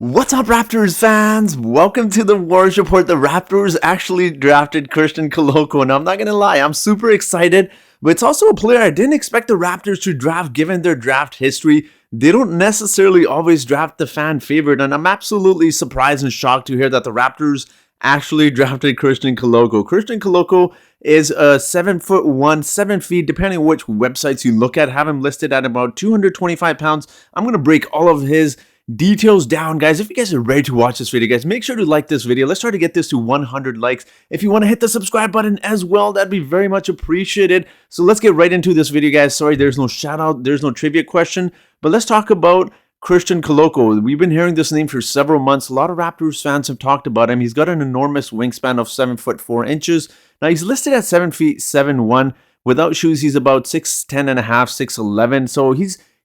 What's up, Raptors fans? Welcome to the Warriors Report. The Raptors actually drafted Christian Koloko, and I'm not gonna lie, I'm super excited, but it's also a player I didn't expect the Raptors to draft given their draft history. They don't necessarily always draft the fan favorite, and I'm absolutely surprised and shocked to hear that the Raptors actually drafted Christian Koloko. Christian Koloko is a 7'1", 7 feet, depending on which websites you look at, have him listed at about 225 pounds. I'm gonna break all of his details down, guys. If you guys are ready to watch this video, guys, make sure to like this video. Let's try to get this to 100 likes. If you want to hit the subscribe button as well, that'd be very much appreciated. So let's get right into this video, guys. Sorry, there's no shout out, there's no trivia question, but let's talk about Christian Koloko. We've been hearing this name for several months. A lot of Raptors fans have talked about him. He's got an enormous wingspan of 7'4". Now he's listed at 7 feet 7'1". Without shoes, he's about 6'10 and a half, 6'11. So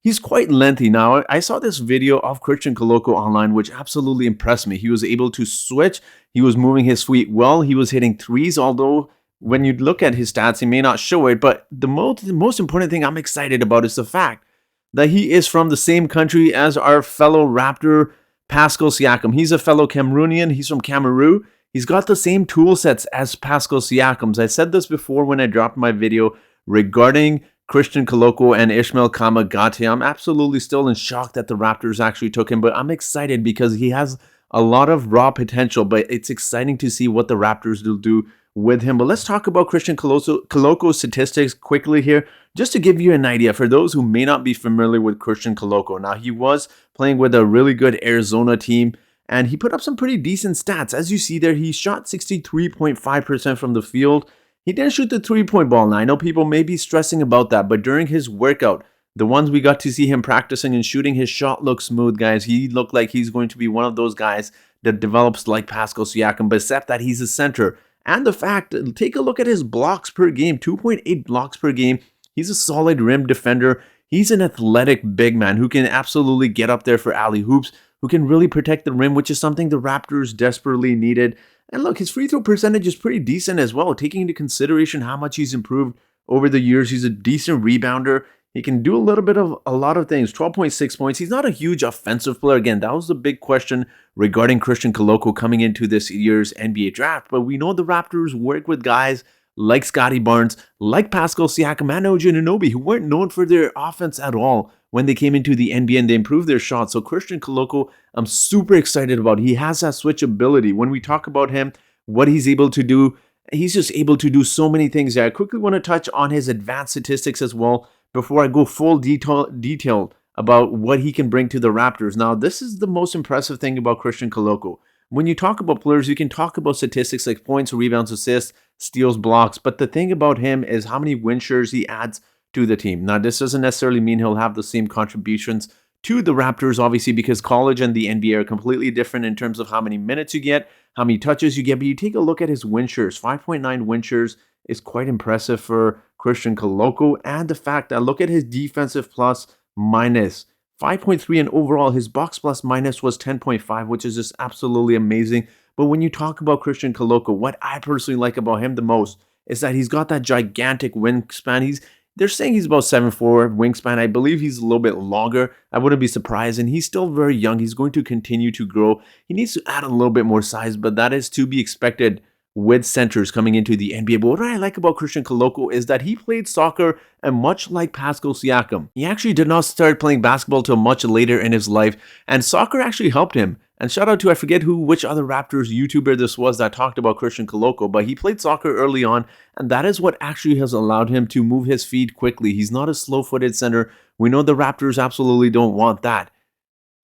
He's quite lengthy. Now, I saw this video of Christian Koloko online, which absolutely impressed me. He was able to switch. He was moving his feet well. He was hitting threes, although when you look at his stats, he may not show it. But the most important thing I'm excited about is the fact that he is from the same country as our fellow Raptor, Pascal Siakam. He's a fellow Cameroonian. He's from Cameroon. He's got the same tool sets as Pascal Siakam's. I said this before when I dropped my video regarding Christian Koloko and Ismael Kamagate. I'm absolutely still in shock that the Raptors actually took him, but I'm excited because he has a lot of raw potential, but it's exciting to see what the Raptors will do with him. But let's talk about Christian Koloko's statistics quickly here, just to give you an idea for those who may not be familiar with Christian Koloko. Now, he was playing with a really good Arizona team, and he put up some pretty decent stats. As you see there, he shot 63.5% from the field. He didn't shoot the three-point ball. Now, I know people may be stressing about that, but during his workout, the ones we got to see him practicing and shooting, his shot looked smooth, guys. He looked like he's going to be one of those guys that develops like Pascal Siakam, but except that he's a center. And the fact, take a look at his blocks per game, 2.8 blocks per game. He's a solid rim defender. He's an athletic big man who can absolutely get up there for alley-hoops, who can really protect the rim, which is something the Raptors desperately needed. And look, his free throw percentage is pretty decent as well, taking into consideration how much he's improved over the years. He's a decent rebounder. He can do a lot of things. 12.6 points. He's not a huge offensive player. Again, that was the big question regarding Christian Koloko coming into this year's NBA draft. But we know the Raptors work with guys like Scottie Barnes, like Pascal Siakam, and OG Anunoby, who weren't known for their offense at all when they came into the NBA and they improved their shot. So Christian Koloko, I'm super excited about. He has that switchability. When we talk about him, what he's able to do, he's just able to do so many things there. I quickly want to touch on his advanced statistics as well before I go full detail about what he can bring to the Raptors. Now, this is the most impressive thing about Christian Koloko. When you talk about players, you can talk about statistics like points, rebounds, assists, steals, blocks, but the thing about him is how many win shares he adds to the team. Now, this doesn't necessarily mean he'll have the same contributions to the Raptors, obviously, because college and the NBA are completely different in terms of how many minutes you get, how many touches you get, but you take a look at his win shares. 5.9 win shares is quite impressive for Christian Koloko, and the fact that look at his defensive plus minus 5.3, and overall his box plus minus was 10.5, which is just absolutely amazing. But when you talk about Christian Koloko, what I personally like about him the most is that he's got that gigantic wingspan. They're saying he's about 7'4" wingspan. I believe he's a little bit longer. I wouldn't be surprised, and he's still very young. He's going to continue to grow. He needs to add a little bit more size, but that is to be expected with centers coming into the NBA. But what I like about Christian Koloko is that he played soccer, and much like Pascal Siakam, he actually did not start playing basketball till much later in his life, and soccer actually helped him. And shout out to, I forget which other Raptors YouTuber this was that talked about Christian Koloko, but he played soccer early on, and that is what actually has allowed him to move his feet quickly. He's not a slow-footed center. We know the Raptors absolutely don't want that.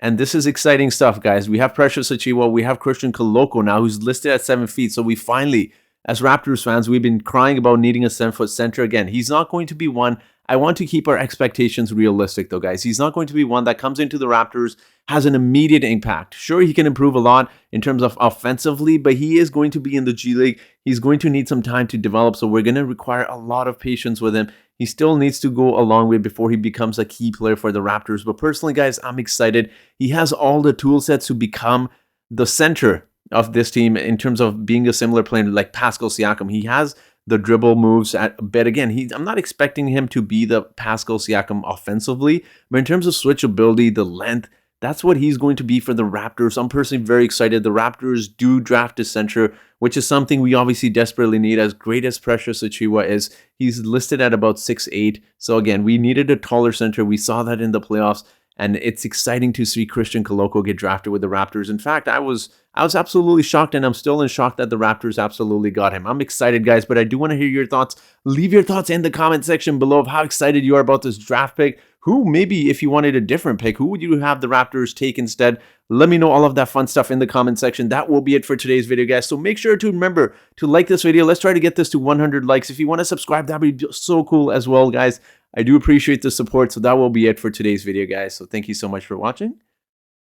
And this is exciting stuff, guys. We have Precious Achiuwa. We have Christian Koloko now, who's listed at 7 feet. So we finally, as Raptors fans, we've been crying about needing a 7-foot center again. He's not going to be one. I want to keep our expectations realistic, though, guys. He's not going to be one that comes into the Raptors, has an immediate impact. Sure, he can improve a lot in terms of offensively, but he is going to be in the G League. He's going to need some time to develop, so we're going to require a lot of patience with him. He still needs to go a long way before he becomes a key player for the Raptors. But personally, guys, I'm excited. He has all the tool sets to become the center of this team in terms of being a similar player like Pascal Siakam. He has the dribble moves but again, I'm not expecting him to be the Pascal Siakam offensively, but in terms of switchability, the length, that's what he's going to be for the Raptors. I'm personally very excited. The Raptors do draft a center, which is something we obviously desperately need. As great as Precious Achiuwa is, he's listed at about 6'8". So again, we needed a taller center. We saw that in the playoffs. And it's exciting to see Christian Koloko get drafted with the Raptors. In fact, I was absolutely shocked, and I'm still in shock that the Raptors absolutely got him. I'm excited, guys, but I do want to hear your thoughts. Leave your thoughts in the comment section below of how excited you are about this draft pick. Who, maybe if you wanted a different pick, who would you have the Raptors take instead? Let me know all of that fun stuff in the comment section. That will be it for today's video, guys. So make sure to remember to like this video. Let's try to get this to 100 likes. If you want to subscribe, that would be so cool as well, guys. I do appreciate the support. So that will be it for today's video, guys. So thank you so much for watching,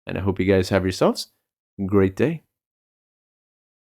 and I hope you guys have yourselves a great day.